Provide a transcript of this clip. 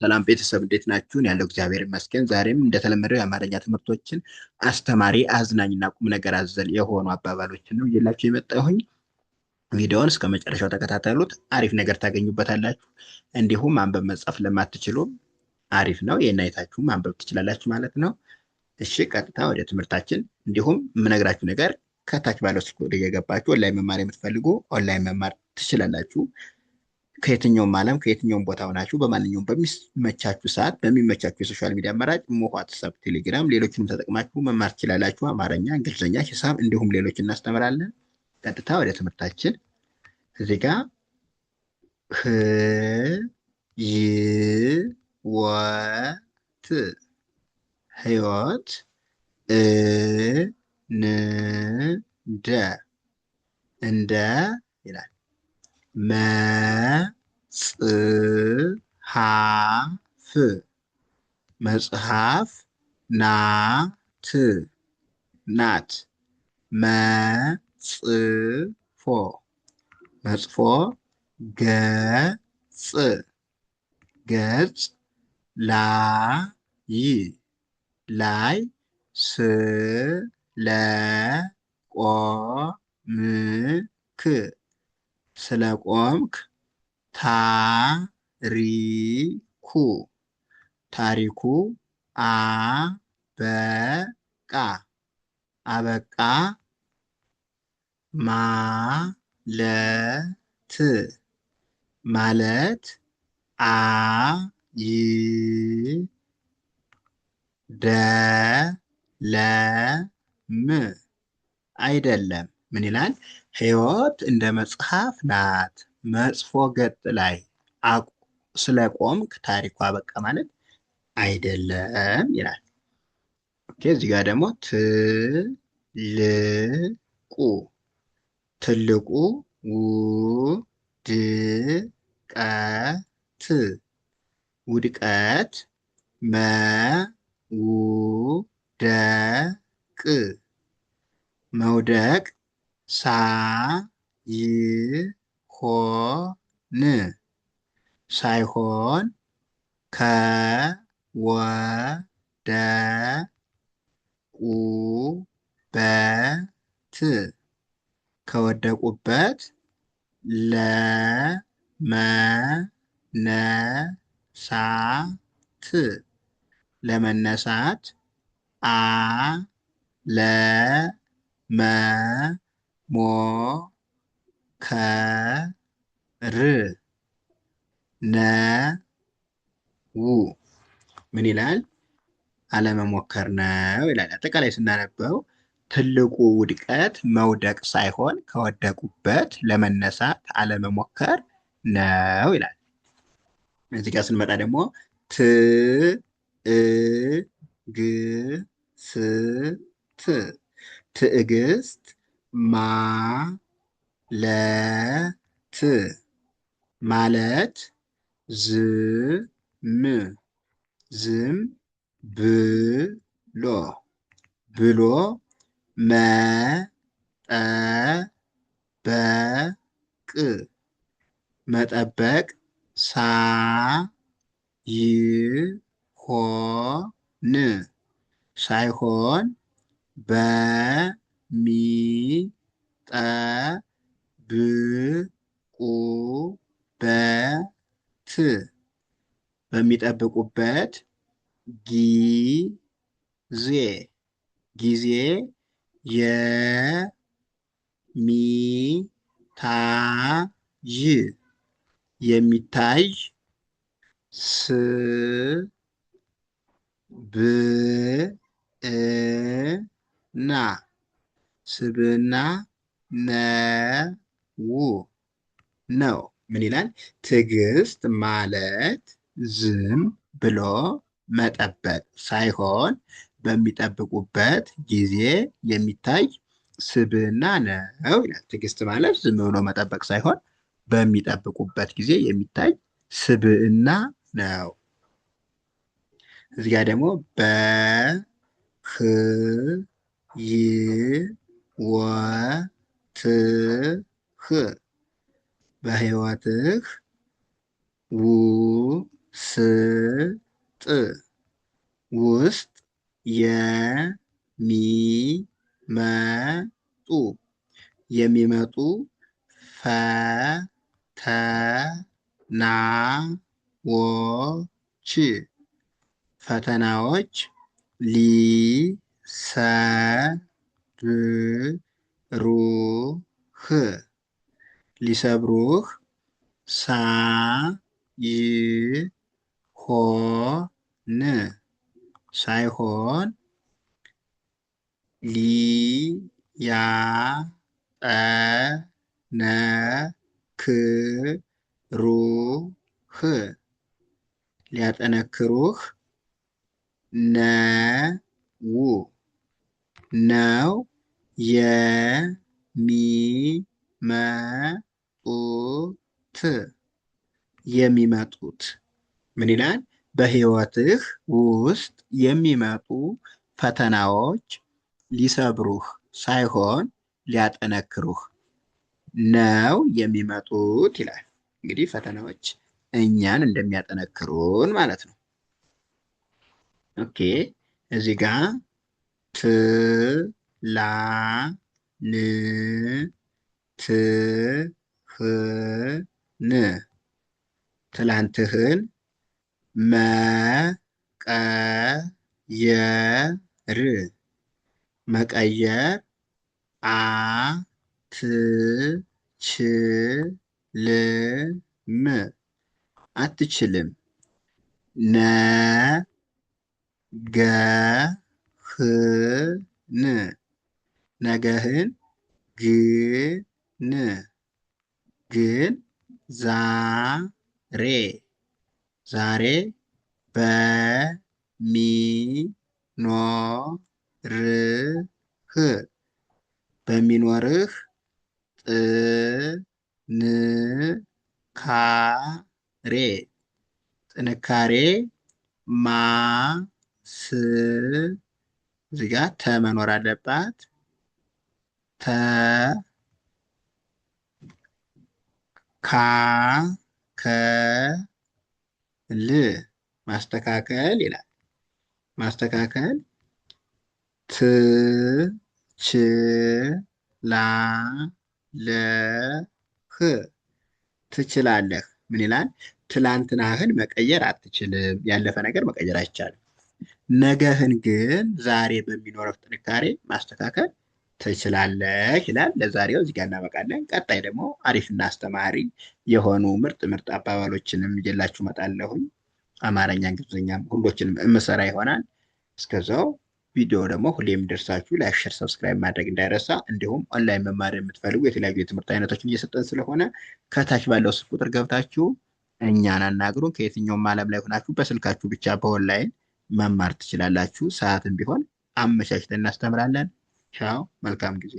ሰላም ቤተሰብ እንዴት ናችሁ? ያለው እግዚአብሔር ይመስገን። ዛሬም እንደተለመደው የአማርኛ ትምህርቶችን አስተማሪ፣ አዝናኝና ቁም ነገር አዘል የሆኑ አባባሎችን ነው እየላችሁ የመጣሁኝ። ቪዲዮውን እስከ መጨረሻው ተከታተሉት፣ አሪፍ ነገር ታገኙበታላችሁ። እንዲሁም ማንበብ መጻፍ ለማትችሉ አሪፍ ነው፣ ይህን አይታችሁ ማንበብ ትችላላችሁ ማለት ነው። እሺ ቀጥታ ወደ ትምህርታችን። እንዲሁም የምነግራችሁ ነገር ከታች ባለው ስልክ እየገባችሁ ኦንላይን መማር የምትፈልጉ ኦንላይን መማር ትችላላችሁ። ከየትኛውም ዓለም ከየትኛውም ቦታ ሆናችሁ በማንኛውም በሚመቻችሁ ሰዓት በሚመቻችሁ የሶሻል ሚዲያ አማራጭ ዋትስአፕ፣ ቴሌግራም፣ ሌሎችንም ተጠቅማችሁ መማር ትችላላችሁ። አማርኛ፣ እንግሊዝኛ፣ ሂሳብ እንዲሁም ሌሎች እናስተምራለን። ቀጥታ ወደ ትምህርታችን። እዚህ ጋር ህይወት ህይወት እንደ ይላል መጽሐፍ ናት መጽፎ ገጽ ላይ ስለቆምክ ታሪኩ አበቃ ማለት አይደለም። ምን ይላል? ህይወት እንደ መጽሐፍ ናት፣ መጽፎ ገጽ ላይ ስለቆምክ ታሪኩ አበቃ ማለት አይደለም ይላል። ኦኬ፣ እዚህ ጋር ደግሞ ትልቁ ውድቀት መውደቅ ሳይሆን ከወደቁበት ለመነሳት ምን ይላል? አለመሞከር ነው ይላል። አጠቃላይ ስናነበው ትልቁ ውድቀት መውደቅ ሳይሆን ከወደቁበት ለመነሳት አለመሞከር ነው ይላል። እዚህ ጋር ስንመጣ ደግሞ ትዕግስት ማለት ዝም ብሎ መጠበቅ ሳይሆን በሚጠብቁበት ጊዜ የሚታይ ስብዕና ነው። ምን ይላል? ትዕግስት ማለት ዝም ብሎ መጠበቅ ሳይሆን በሚጠብቁበት ጊዜ የሚታይ ስብዕና ነው ይላል። ትዕግስት ማለት ዝም ብሎ መጠበቅ ሳይሆን በሚጠብቁበት ጊዜ የሚታይ ስብዕና ነው። እዚህ ጋር ደግሞ በህይወትህ ስጥ ውስጥ የሚመጡ ፈተናዎች ሊሰብሩህ ሳይሆን ሊያጠነክሩህ ነው የሚመጡት ምን ይላል? በህይወትህ ውስጥ የሚመጡ ፈተናዎች ሊሰብሩህ ሳይሆን ሊያጠነክሩህ ነው የሚመጡት ይላል። እንግዲህ ፈተናዎች እኛን እንደሚያጠነክሩን ማለት ነው። ኦኬ እዚህ ጋር ትላንትህን መቀየር አትችልም። ነገህን ግን ዛሬ በሚኖርህ ጥንካሬ እዚህ ጋር መኖር አለባት። ማስተካከል ይላል። ማስተካከል ትችላለህ። ምን ይላል? ትላንትናህን መቀየር አትችልም። ያለፈ ነገር መቀየር አይቻልም። ነገህን ግን ዛሬ በሚኖረው ጥንካሬ ማስተካከል ትችላለህ ይላል። ለዛሬው እዚህ ጋር እናበቃለን። ቀጣይ ደግሞ አሪፍና አስተማሪ የሆኑ ምርጥ ምርጥ አባባሎችንም ይዤላችሁ እመጣለሁኝ። አማርኛ፣ እንግሊዝኛም ሁሎችንም እምሰራ ይሆናል። እስከዛው ቪዲዮ ደግሞ ሁሌ የሚደርሳችሁ ላይክ፣ ሼር፣ ሰብስክራይብ ማድረግ እንዳይረሳ። እንዲሁም ኦንላይን መማር የምትፈልጉ የተለያዩ የትምህርት አይነቶችን እየሰጠን ስለሆነ ከታች ባለው ስልክ ቁጥር ገብታችሁ እኛን አናግሩን። ከየትኛውም ዓለም ላይ ሆናችሁ በስልካችሁ ብቻ በኦንላይን መማር ትችላላችሁ። ሰዓትም ቢሆን አመቻችተን እናስተምራለን። ቻው፣ መልካም ጊዜ